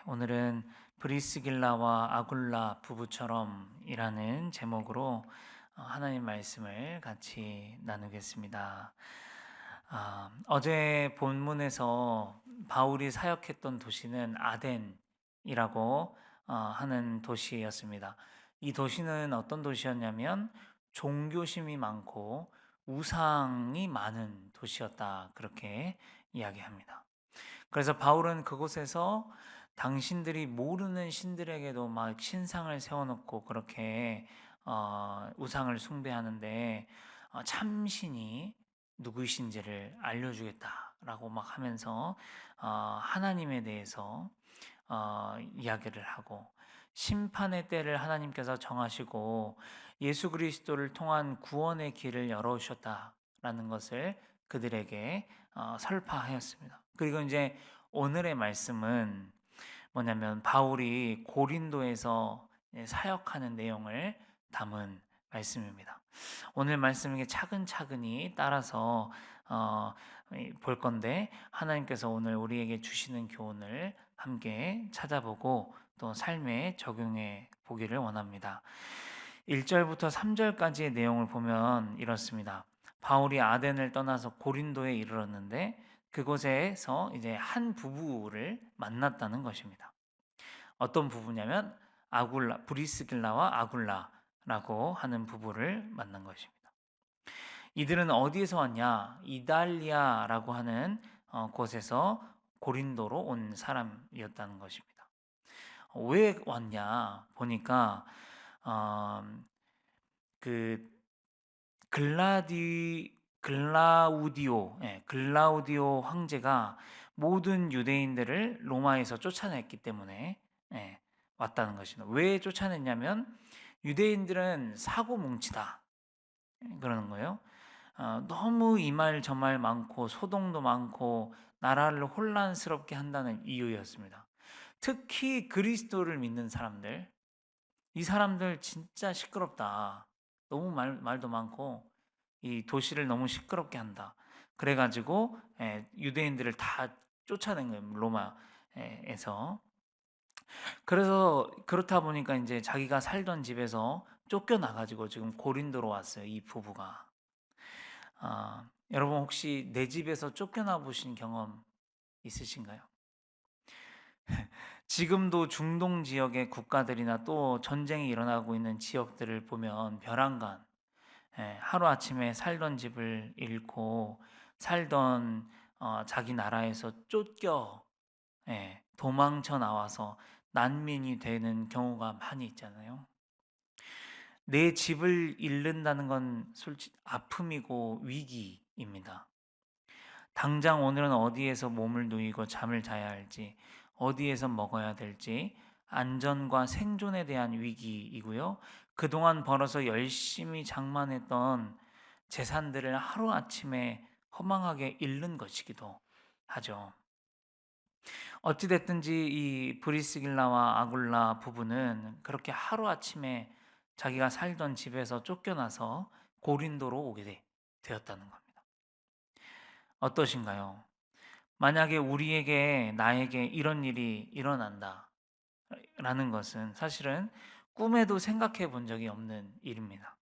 오늘은 브리스길라와 아굴라 부부처럼이라는 제목으로 하나님 말씀을 같이 나누겠습니다. 어제 본문에서 바울이 사역했던 도시는 아덴이라고 하는 도시였습니다. 이 도시는 어떤 도시였냐면 종교심이 많고 우상이 많은 도시였다, 그렇게 이야기합니다. 그래서 바울은 그곳에서 당신들이 모르는 신들에게도 막 신상을 세워놓고 그렇게 우상을 숭배하는데 참신이 누구이신지를 알려주겠다라고 막 하면서 하나님에 대해서 이야기를 하고, 심판의 때를 하나님께서 정하시고 예수 그리스도를 통한 구원의 길을 열어주셨다라는 것을 그들에게 설파하였습니다. 그리고 이제 오늘의 말씀은 뭐냐면 바울이 고린도에서 사역하는 내용을 담은 말씀입니다. 오늘 말씀에 차근차근히 따라서 어, 볼 건데, 하나님께서 오늘 우리에게 주시는 교훈을 함께 찾아보고 또 삶에 적용해 보기를 원합니다. 1절부터 3절까지의 내용을 보면 이렇습니다. 바울이 아덴을 떠나서 고린도에 이르렀는데 그곳에서 이제 한 부부를 만났다는 것입니다. 어떤 부부냐면 브리스길라와 아굴라라고 하는 부부를 만난 것입니다. 이들은 어디에서 왔냐? 이달리아라고 하는 곳에서 고린도로 온 사람이었다는 것입니다. 왜 왔냐 보니까 어, 그 글라우디오 황제가 모든 유대인들을 로마에서 쫓아냈기 때문에 왔다는 것입니다. 왜 쫓아냈냐면 유대인들은 사고 뭉치다, 그러는 거예요. 너무 이 말 저 말 많고 소동도 많고 나라를 혼란스럽게 한다는 이유였습니다. 특히 그리스도를 믿는 사람들, 이 사람들 진짜 시끄럽다. 너무 말도 많고 이 도시를 너무 시끄럽게 한다. 그래가지고 유대인들을 다 쫓아낸 거예요, 로마에서. 그래서 그렇다 보니까 이제 자기가 살던 집에서 쫓겨나가지고 지금 고린도로 왔어요, 이 부부가. 여러분 혹시 내 집에서 쫓겨나 보신 경험 있으신가요? 지금도 중동 지역의 국가들이나 또 전쟁이 일어나고 있는 지역들을 보면 벼랑간, 하루아침에 살던 집을 잃고 살던 자기 나라에서 쫓겨 도망쳐 나와서 난민이 되는 경우가 많이 있잖아요. 내 집을 잃는다는 건 솔직히 아픔이고 위기입니다. 당장 오늘은 어디에서 몸을 누이고 잠을 자야 할지, 어디에서 먹어야 될지, 안전과 생존에 대한 위기이고요. 그동안 벌어서 열심히 장만했던 재산들을 하루아침에 허망하게 잃는 것이기도 하죠. 어찌됐든지 이 브리스길라와 아굴라 부부는 그렇게 하루아침에 자기가 살던 집에서 쫓겨나서 고린도로 오게 되었다는 겁니다. 어떠신가요? 만약에 우리에게, 나에게 이런 일이 일어난다 라는 것은 사실은 꿈에도 생각해 본 적이 없는 일입니다.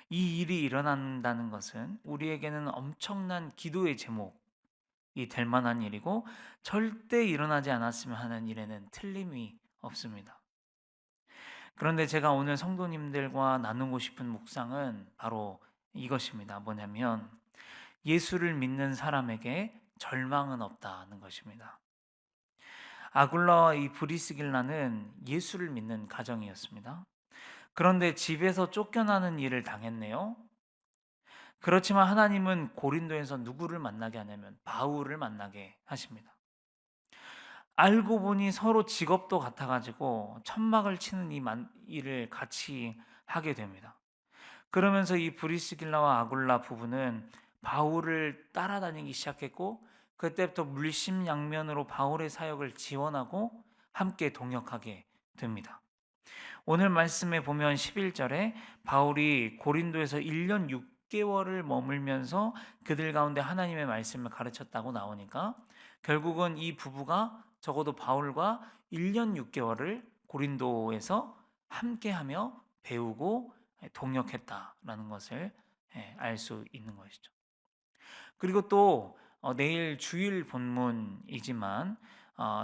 이 일이 일어난다는 것은 우리에게는 엄청난 기도의 제목이 될 만한 일이고, 절대 일어나지 않았으면 하는 일에는 틀림이 없습니다. 그런데 제가 오늘 성도님들과 나누고 싶은 묵상은 바로 이것입니다. 뭐냐면 예수를 믿는 사람에게 절망은 없다는 것입니다. 아굴라와 이 브리스길라는 예수를 믿는 가정이었습니다. 그런데 집에서 쫓겨나는 일을 당했네요. 그렇지만 하나님은 고린도에서 누구를 만나게 하냐면 바울을 만나게 하십니다. 알고 보니 서로 직업도 같아가지고 천막을 치는 이 일을 같이 하게 됩니다. 그러면서 이 브리스길라와 아굴라 부부는 바울을 따라다니기 시작했고, 그때부터 물심양면으로 바울의 사역을 지원하고 함께 동역하게 됩니다. 오늘 말씀에 보면 11절에 바울이 고린도에서 1년 6개월을 머물면서 그들 가운데 하나님의 말씀을 가르쳤다고 나오니까 결국은 이 부부가 적어도 바울과 1년 6개월을 고린도에서 함께하며 배우고 동역했다라는 것을 알 수 있는 것이죠. 그리고 또 내일 주일 본문이지만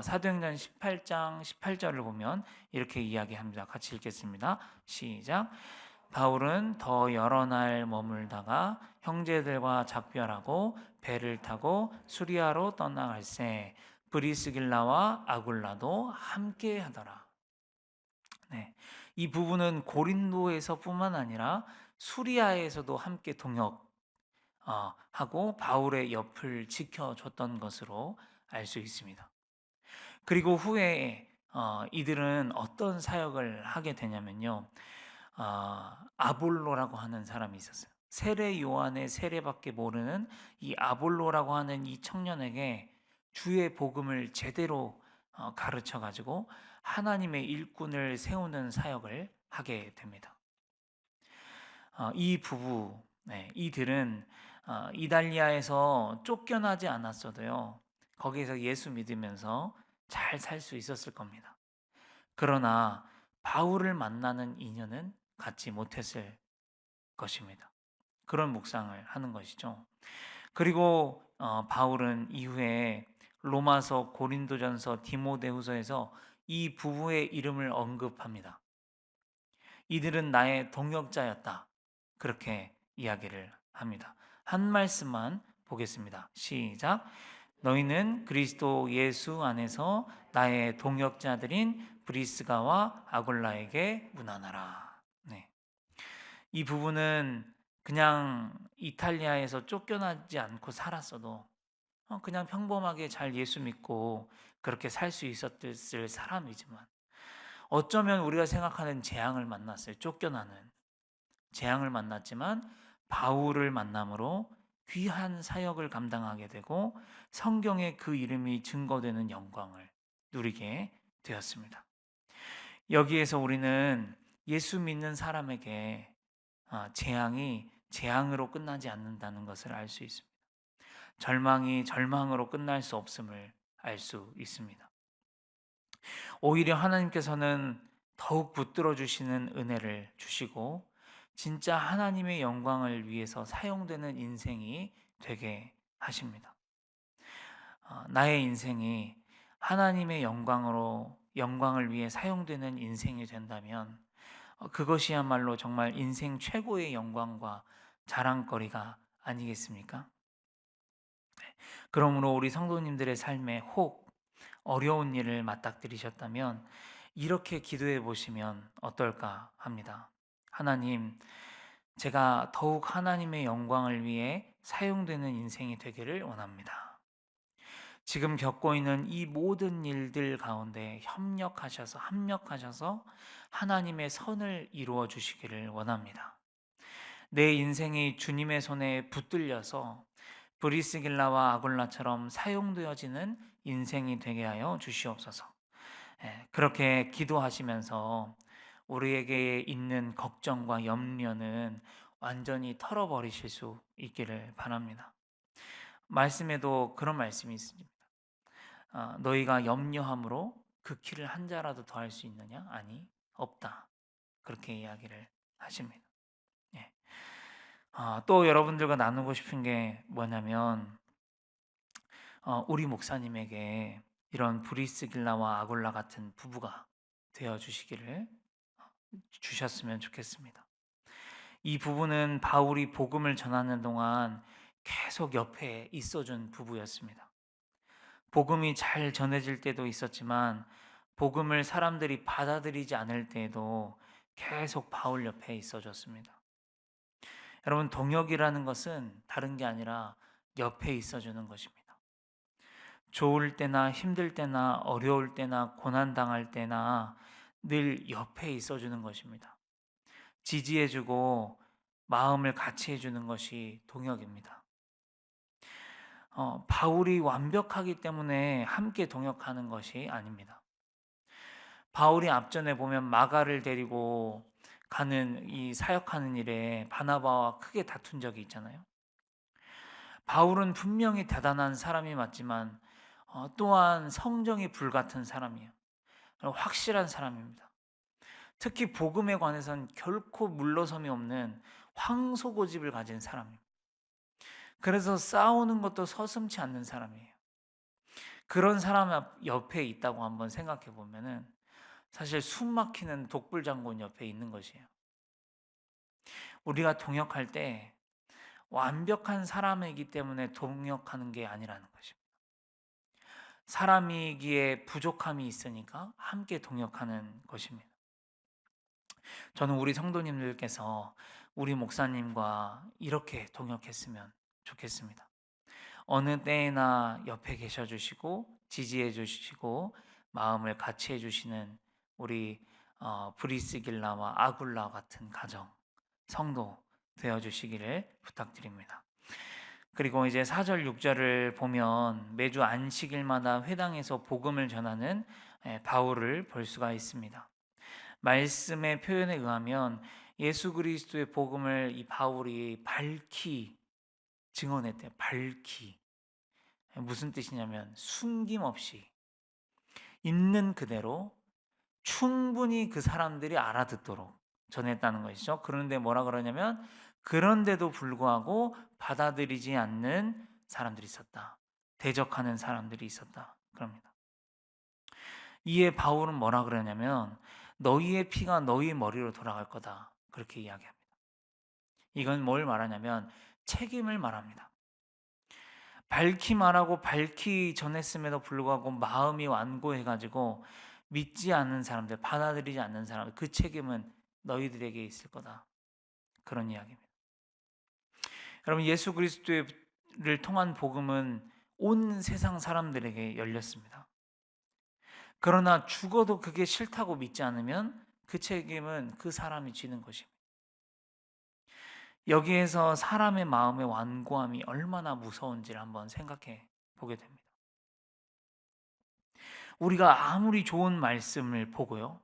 사도행전 18장 18절을 보면 이렇게 이야기합니다. 같이 읽겠습니다. 시작. 바울은 더 여러 날 머물다가 형제들과 작별하고 배를 타고 수리아로 떠나갈새 브리스길라와 아굴라도 함께 하더라. 네. 이 부분은 고린도에서뿐만 아니라 수리아에서도 함께 하고 바울의 옆을 지켜줬던 것으로 알 수 있습니다. 그리고 후에 이들은 어떤 사역을 하게 되냐면요. 아볼로라고 하는 사람이 있었어요. 세례 요한의 세례밖에 모르는 이 아볼로라고 하는 이 청년에게 주의 복음을 제대로 가르쳐 가지고 하나님의 일꾼을 세우는 사역을 하게 됩니다. 이 부부, 이들은 이달리아에서 쫓겨나지 않았어도요, 거기에서 예수 믿으면서 잘 살 수 있었을 겁니다. 그러나 바울을 만나는 인연은 갖지 못했을 것입니다. 그런 묵상을 하는 것이죠. 그리고 바울은 이후에 로마서, 고린도전서, 디모데후서에서 이 부부의 이름을 언급합니다. 이들은 나의 동역자였다. 그렇게 이야기를 합니다. 한 말씀만 보겠습니다. 시작. 너희는 그리스도 예수 안에서 나의 동역자들인 브리스가와 아굴라에게 문안하라. 네. 이 부분은 그냥 이탈리아에서 쫓겨나지 않고 살았어도 그냥 평범하게 잘 예수 믿고 그렇게 살 수 있었을 사람이지만 어쩌면 우리가 생각하는 재앙을 만났어요. 쫓겨나는 재앙을 만났지만 바울을 만남으로 귀한 사역을 감당하게 되고 성경에 그 이름이 증거되는 영광을 누리게 되었습니다. 여기에서 우리는 예수 믿는 사람에게 재앙이 재앙으로 끝나지 않는다는 것을 알 수 있습니다. 절망이 절망으로 끝날 수 없음을 알 수 있습니다. 오히려 하나님께서는 더욱 붙들어 주시는 은혜를 주시고 진짜 하나님의 영광을 위해서 사용되는 인생이 되게 하십니다. 나의 인생이 하나님의 영광을 위해 사용되는 인생이 된다면 그것이야말로 정말 인생 최고의 영광과 자랑거리가 아니겠습니까? 그러므로 우리 성도님들의 삶에 혹 어려운 일을 맞닥뜨리셨다면 이렇게 기도해 보시면 어떨까 합니다. 하나님, 제가 더욱 하나님의 영광을 위해 사용되는 인생이 되기를 원합니다. 지금 겪고 있는 이 모든 일들 가운데 합력하셔서 하나님의 선을 이루어 주시기를 원합니다. 내 인생이 주님의 손에 붙들려서 브리스길라와 아굴라처럼 사용되어지는 인생이 되게 하여 주시옵소서. 그렇게 기도하시면서 우리에게 있는 걱정과 염려는 완전히 털어버리실 수 있기를 바랍니다. 말씀에도 그런 말씀이 있습니다. 너희가 염려함으로 그 키를 한 자라도 더 할 수 있느냐? 아니, 없다. 그렇게 이야기를 하십니다. 예. 또 여러분들과 나누고 싶은 게 뭐냐면 우리 목사님에게 이런 브리스길라와 아굴라 같은 부부가 되어 주셨으면 좋겠습니다. 이 부부는 바울이 복음을 전하는 동안 계속 옆에 있어준 부부였습니다. 복음이 잘 전해질 때도 있었지만 복음을 사람들이 받아들이지 않을 때에도 계속 바울 옆에 있어줬습니다. 여러분, 동역이라는 것은 다른 게 아니라 옆에 있어주는 것입니다. 좋을 때나 힘들 때나 어려울 때나 고난당할 때나 늘 옆에 있어주는 것입니다. 지지해주고 마음을 같이 해주는 것이 동역입니다. 바울이 완벽하기 때문에 함께 동역하는 것이 아닙니다. 바울이 앞전에 보면 마가를 데리고 가는 이 사역하는 일에 바나바와 크게 다툰 적이 있잖아요. 바울은 분명히 대단한 사람이 맞지만 또한 성정이 불같은 사람이에요. 확실한 사람입니다. 특히 복음에 관해서는 결코 물러섬이 없는 황소고집을 가진 사람입니다. 그래서 싸우는 것도 서슴지 않는 사람이에요. 그런 사람 옆에 있다고 한번 생각해 보면은 사실 숨 막히는 독불장군 옆에 있는 것이에요. 우리가 동역할 때 완벽한 사람이기 때문에 동역하는 게 아니라는 것입니다. 사람이기에 부족함이 있으니까 함께 동역하는 것입니다. 저는 우리 성도님들께서 우리 목사님과 이렇게 동역했으면 좋겠습니다. 어느 때에나 옆에 계셔 주시고 지지해 주시고 마음을 같이 해 주시는 우리 브리스길라와 아굴라 같은 가정 성도 되어 주시기를 부탁드립니다. 그리고 이제 4절 6절을 보면 매주 안식일마다 회당에서 복음을 전하는 바울을 볼 수가 있습니다. 말씀의 표현에 의하면 예수 그리스도의 복음을 이 바울이 밝히 증언했대요. 밝히. 무슨 뜻이냐면 숨김없이 있는 그대로 충분히 그 사람들이 알아듣도록 전했다는 것이죠. 그런데 뭐라 그러냐면 그런데도 불구하고 받아들이지 않는 사람들이 있었다. 대적하는 사람들이 있었다. 그럽니다. 이에 바울은 뭐라 그러냐면 너희의 피가 너희 머리로 돌아갈 거다. 그렇게 이야기합니다. 이건 뭘 말하냐면 책임을 말합니다. 밝히 말하고 밝히 전했음에도 불구하고 마음이 완고해가지고 믿지 않는 사람들, 받아들이지 않는 사람들, 그 책임은 너희들에게 있을 거다. 그런 이야기입니다. 여러분, 예수 그리스도를 통한 복음은 온 세상 사람들에게 열렸습니다. 그러나 죽어도 그게 싫다고 믿지 않으면 그 책임은 그 사람이 지는 것입니다. 여기에서 사람의 마음의 완고함이 얼마나 무서운지를 한번 생각해 보게 됩니다. 우리가 아무리 좋은 말씀을 보고요,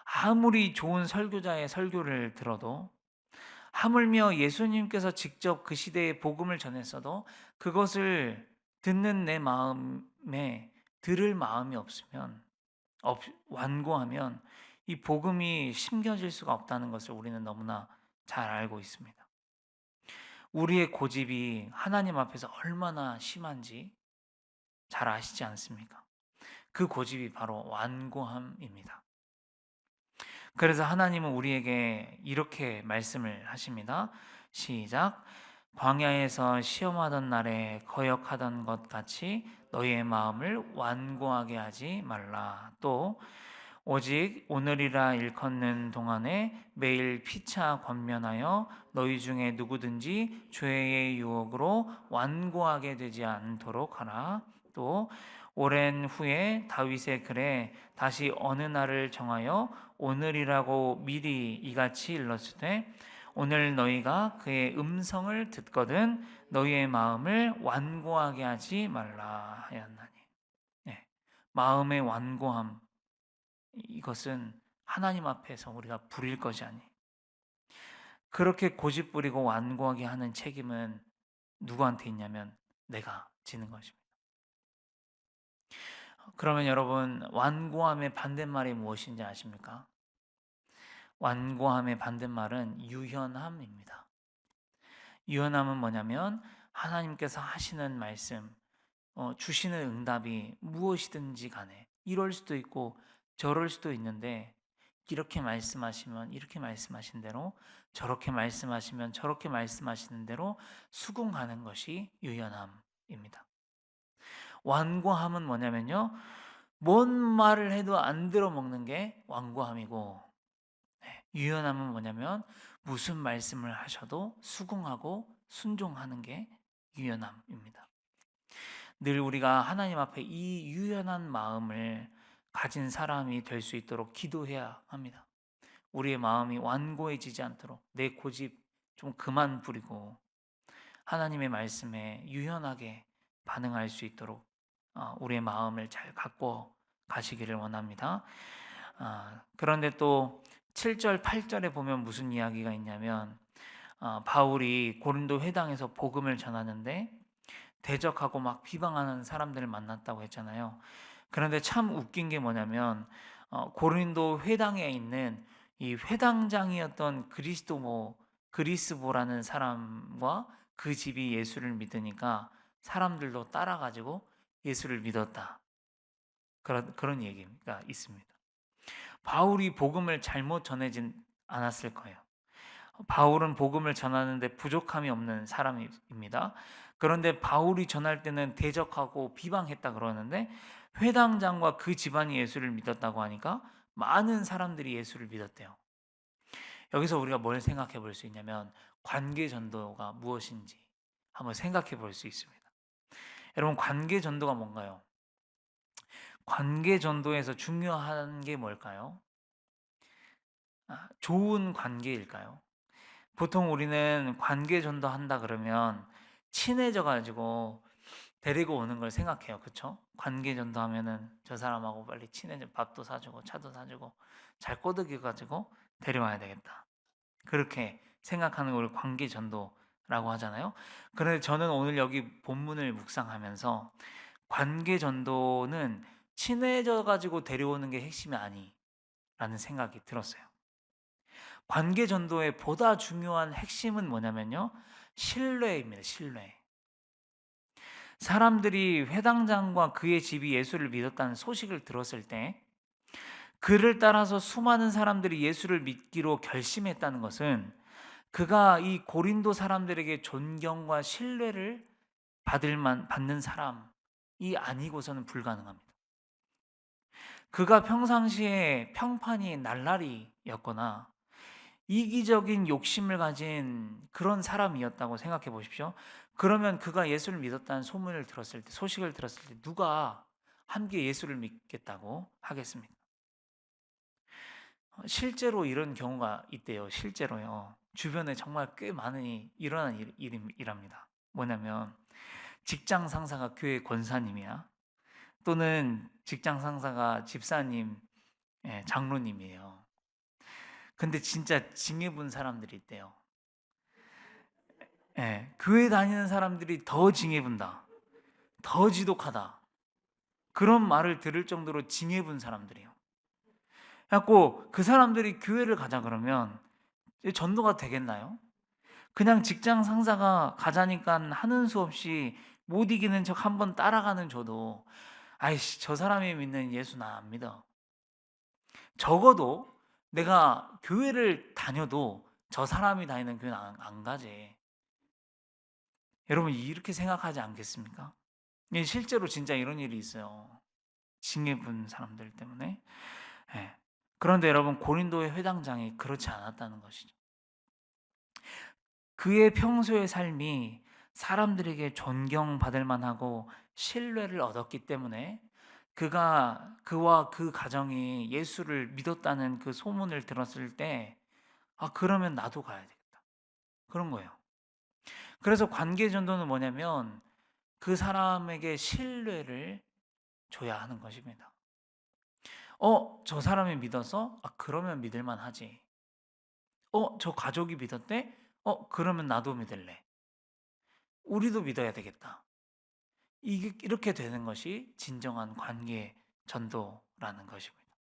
아무리 좋은 설교자의 설교를 들어도, 하물며 예수님께서 직접 그 시대에 복음을 전했어도 그것을 듣는 내 마음에 들을 마음이 없으면, 완고하면 이 복음이 심겨질 수가 없다는 것을 우리는 너무나 잘 알고 있습니다. 우리의 고집이 하나님 앞에서 얼마나 심한지 잘 아시지 않습니까? 그 고집이 바로 완고함입니다. 그래서 하나님은 우리에게 이렇게 말씀을 하십니다. 시작. 광야에서 시험하던 날에 거역하던 것 같이 너희의 마음을 완고하게 하지 말라. 또 오직 오늘이라 일컫는 동안에 매일 피차 권면하여 너희 중에 누구든지 죄의 유혹으로 완고하게 되지 않도록 하라. 또 오랜 후에 다윗의 글에 다시 어느 날을 정하여 오늘이라고 미리 이같이 일렀으되 오늘 너희가 그의 음성을 듣거든 너희의 마음을 완고하게 하지 말라 하였나니. 네, 마음의 완고함, 이것은 하나님 앞에서 우리가 부릴 것이 아니. 그렇게 고집부리고 완고하게 하는 책임은 누구한테 있냐면 내가 지는 것입니다. 그러면 여러분, 완고함의 반대말이 무엇인지 아십니까? 완고함의 반대말은 유연함입니다. 유연함은 뭐냐면 하나님께서 하시는 말씀, 주시는 응답이 무엇이든지 간에 이럴 수도 있고 저럴 수도 있는데 이렇게 말씀하시면 이렇게 말씀하신 대로, 저렇게 말씀하시면 저렇게 말씀하시는 대로 수긍하는 것이 유연함입니다. 완고함은 뭐냐면요, 뭔 말을 해도 안 들어먹는 게 완고함이고, 유연함은 뭐냐면 무슨 말씀을 하셔도 수긍하고 순종하는 게 유연함입니다. 늘 우리가 하나님 앞에 이 유연한 마음을 가진 사람이 될 수 있도록 기도해야 합니다. 우리의 마음이 완고해지지 않도록 내 고집 좀 그만 부리고 하나님의 말씀에 유연하게 반응할 수 있도록 우리의 마음을 잘 갖고 가시기를 원합니다. 그런데 또 7절, 8절에 보면 무슨 이야기가 있냐면 바울이 고린도 회당에서 복음을 전하는데 대적하고 막 비방하는 사람들을 만났다고 했잖아요. 그런데 참 웃긴 게 뭐냐면 고린도 회당에 있는 이 회당장이었던 그리스보라는 사람과 그 집이 예수를 믿으니까 사람들도 따라가지고 예수를 믿었다. 그런 얘기가 있습니다. 바울이 복음을 잘못 전해진 않았을 거예요. 바울은 복음을 전하는데 부족함이 없는 사람입니다. 그런데 바울이 전할 때는 대적하고 비방했다 그러는데 회당장과 그 집안이 예수를 믿었다고 하니까 많은 사람들이 예수를 믿었대요. 여기서 우리가 뭘 생각해 볼 수 있냐면 관계 전도가 무엇인지 한번 생각해 볼 수 있습니다. 여러분, 관계 전도가 뭔가요? 관계 전도에서 중요한 게 뭘까요? 좋은 관계일까요? 보통 우리는 관계 전도한다 그러면 친해져 가지고 데리고 오는 걸 생각해요. 그렇죠? 관계 전도하면은 저 사람하고 빨리 친해져 밥도 사주고 차도 사주고 잘 꼬드겨 가지고 데려와야 되겠다. 그렇게 생각하는 걸 관계 전도라고 하잖아요. 그런데 저는 오늘 여기 본문을 묵상하면서 관계 전도는 친해져 가지고 데려오는 게 핵심이 아니라는 생각이 들었어요. 관계 전도의 보다 중요한 핵심은 뭐냐면요. 신뢰입니다. 신뢰. 사람들이 회당장과 그의 집이 예수를 믿었다는 소식을 들었을 때 그를 따라서 수많은 사람들이 예수를 믿기로 결심했다는 것은 그가 이 고린도 사람들에게 존경과 신뢰를 받는 사람이 아니고서는 불가능합니다. 그가 평상시에 평판이 날라리였거나 이기적인 욕심을 가진 그런 사람이었다고 생각해 보십시오. 그러면 그가 예수를 믿었다는 소식을 들었을 때 누가 함께 예수를 믿겠다고 하겠습니까? 실제로 이런 경우가 있대요. 실제로요. 주변에 정말 꽤 많이 일어난 일입니다. 뭐냐면 직장 상사가 교회 권사님이야. 또는 직장 상사가 집사님, 장로님이에요. 근데 진짜 징해 본 사람들이 있대요. 교회 다니는 사람들이 더 징해 본다. 더 지독하다. 그런 말을 들을 정도로 징해 본 사람들이에요. 그래갖고 그 사람들이 교회를 가자 그러면 전도가 되겠나요? 그냥 직장 상사가 가자니까 하는 수 없이 못 이기는 척 한번 따라가는 저도 아이씨 저 사람이 믿는 예수 나 안 믿어. 적어도 내가 교회를 다녀도 저 사람이 다니는 교회는 안 가지. 여러분 이렇게 생각하지 않겠습니까? 실제로 진짜 이런 일이 있어요. 징해본 사람들 때문에. 예. 그런데 여러분 고린도의 회당장이 그렇지 않았다는 것이죠. 그의 평소의 삶이 사람들에게 존경받을 만하고 신뢰를 얻었기 때문에 그와 그 가정이 예수를 믿었다는 그 소문을 들었을 때 그러면 나도 가야 되겠다. 그런 거예요. 그래서 관계 전도는 뭐냐면 그 사람에게 신뢰를 줘야 하는 것입니다. 저 사람이 믿어서 그러면 믿을 만하지. 저 가족이 믿었대? 그러면 나도 믿을래. 우리도 믿어야 되겠다. 이게 이렇게 되는 것이 진정한 관계 전도라는 것입니다.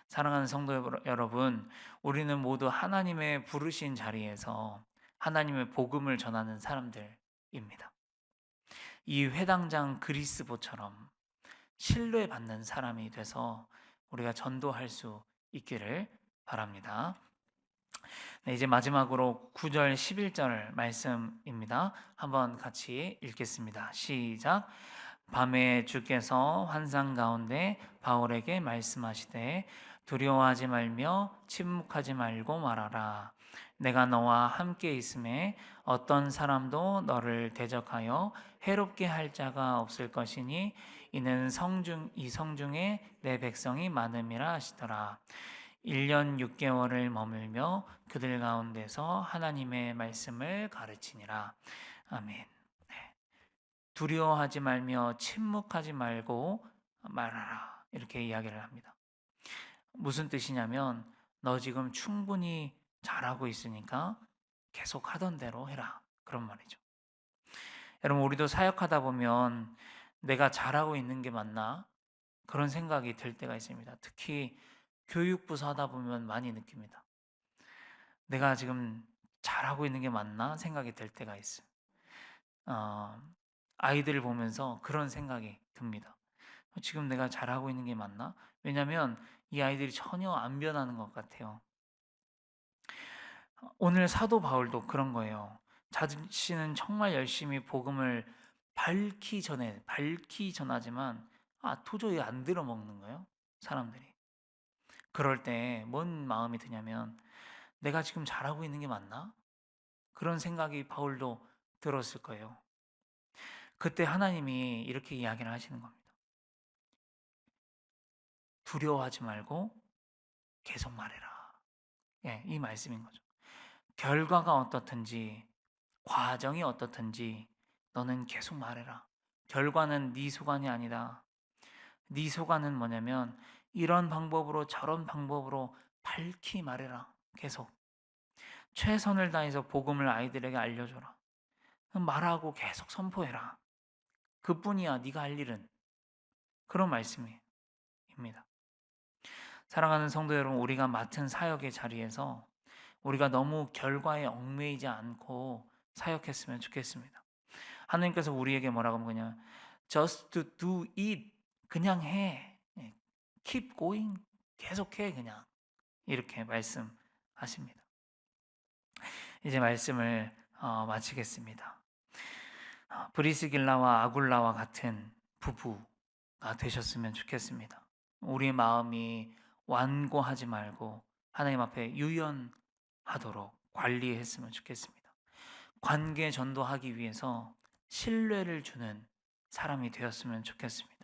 사랑하는 성도 여러분, 우리는 모두 하나님의 부르신 자리에서 하나님의 복음을 전하는 사람들입니다. 이 회당장 그리스보처럼 신뢰받는 사람이 돼서 우리가 전도할 수 있기를 바랍니다. 네, 이제 마지막으로 9절 11절 말씀입니다. 한번 같이 읽겠습니다. 시작. 밤에 주께서 환상 가운데 바울에게 말씀하시되 두려워하지 말며 침묵하지 말고 말하라. 내가 너와 함께 있음에 어떤 사람도 너를 대적하여 해롭게 할 자가 없을 것이니 이는 이 성중에 내 백성이 많음이라 하시더라. 1년 6개월을 머물며 그들 가운데서 하나님의 말씀을 가르치니라. 아멘. 네. 두려워하지 말며 침묵하지 말고 말하라. 이렇게 이야기를 합니다. 무슨 뜻이냐면 너 지금 충분히 잘하고 있으니까 계속 하던 대로 해라. 그런 말이죠. 여러분, 우리도 사역하다 보면 내가 잘하고 있는 게 맞나? 그런 생각이 들 때가 있습니다. 특히 교육부서 하다 보면 많이 느낍니다. 내가 지금 잘하고 있는 게 맞나? 생각이 들 때가 있어요. 어, 아이들을 보면서 그런 생각이 듭니다. 지금 내가 잘하고 있는 게 맞나? 왜냐하면 이 아이들이 전혀 안 변하는 것 같아요. 오늘 사도 바울도 그런 거예요. 자신은 정말 열심히 복음을 밝히 전하지만 도저히 안 들어먹는 거예요. 사람들이. 그럴 때 뭔 마음이 드냐면 내가 지금 잘하고 있는 게 맞나? 그런 생각이 바울도 들었을 거예요. 그때 하나님이 이렇게 이야기를 하시는 겁니다. 두려워하지 말고 계속 말해라. 예, 이 말씀인 거죠. 결과가 어떻든지 과정이 어떻든지 너는 계속 말해라. 결과는 네 소관이 아니다. 네 소관은 뭐냐면 이런 방법으로 저런 방법으로 밝히 말해라. 계속 최선을 다해서 복음을 아이들에게 알려줘라. 말하고 계속 선포해라. 그뿐이야 네가 할 일은. 그런 말씀입니다. 사랑하는 성도 여러분, 우리가 맡은 사역의 자리에서 우리가 너무 결과에 얽매이지 않고 사역했으면 좋겠습니다. 하나님께서 우리에게 뭐라고 하면 그냥 just do it, 그냥 해. keep going, 계속해 그냥. 이렇게 말씀하십니다. 이제 말씀을 마치겠습니다. 브리스길라와 아굴라와 같은 부부가 되셨으면 좋겠습니다. 우리의 마음이 완고하지 말고 하나님 앞에 유연하도록 관리했으면 좋겠습니다. 관계 전도하기 위해서 신뢰를 주는 사람이 되었으면 좋겠습니다.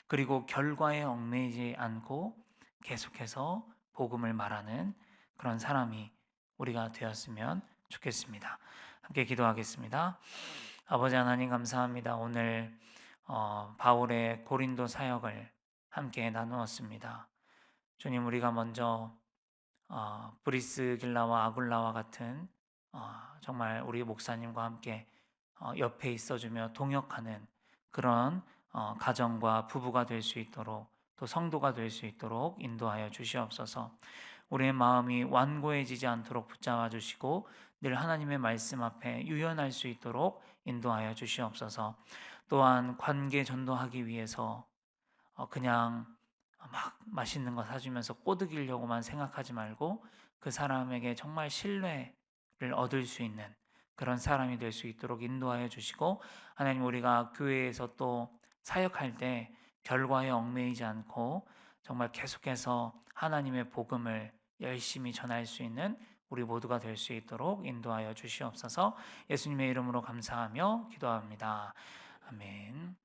그리고 결과에 얽매이지 않고 계속해서 복음을 말하는 그런 사람이 우리가 되었으면 좋겠습니다. 함께 기도하겠습니다. 아버지 하나님 감사합니다. 오늘 바울의 고린도 사역을 함께 나누었습니다. 주님, 우리가 먼저 브리스길라와 아굴라와 같은 정말 우리 목사님과 함께 옆에 있어주며 동역하는 그런 가정과 부부가 될 수 있도록, 또 성도가 될 수 있도록 인도하여 주시옵소서. 우리의 마음이 완고해지지 않도록 붙잡아 주시고 늘 하나님의 말씀 앞에 유연할 수 있도록 인도하여 주시옵소서. 또한 관계 전도하기 위해서 그냥 막 맛있는 거 사주면서 꼬드기려고만 생각하지 말고 그 사람에게 정말 신뢰를 얻을 수 있는 그런 사람이 될 수 있도록 인도하여 주시고, 하나님, 우리가 교회에서 또 사역할 때 결과에 얽매이지 않고 정말 계속해서 하나님의 복음을 열심히 전할 수 있는 우리 모두가 될 수 있도록 인도하여 주시옵소서. 예수님의 이름으로 감사하며 기도합니다. 아멘.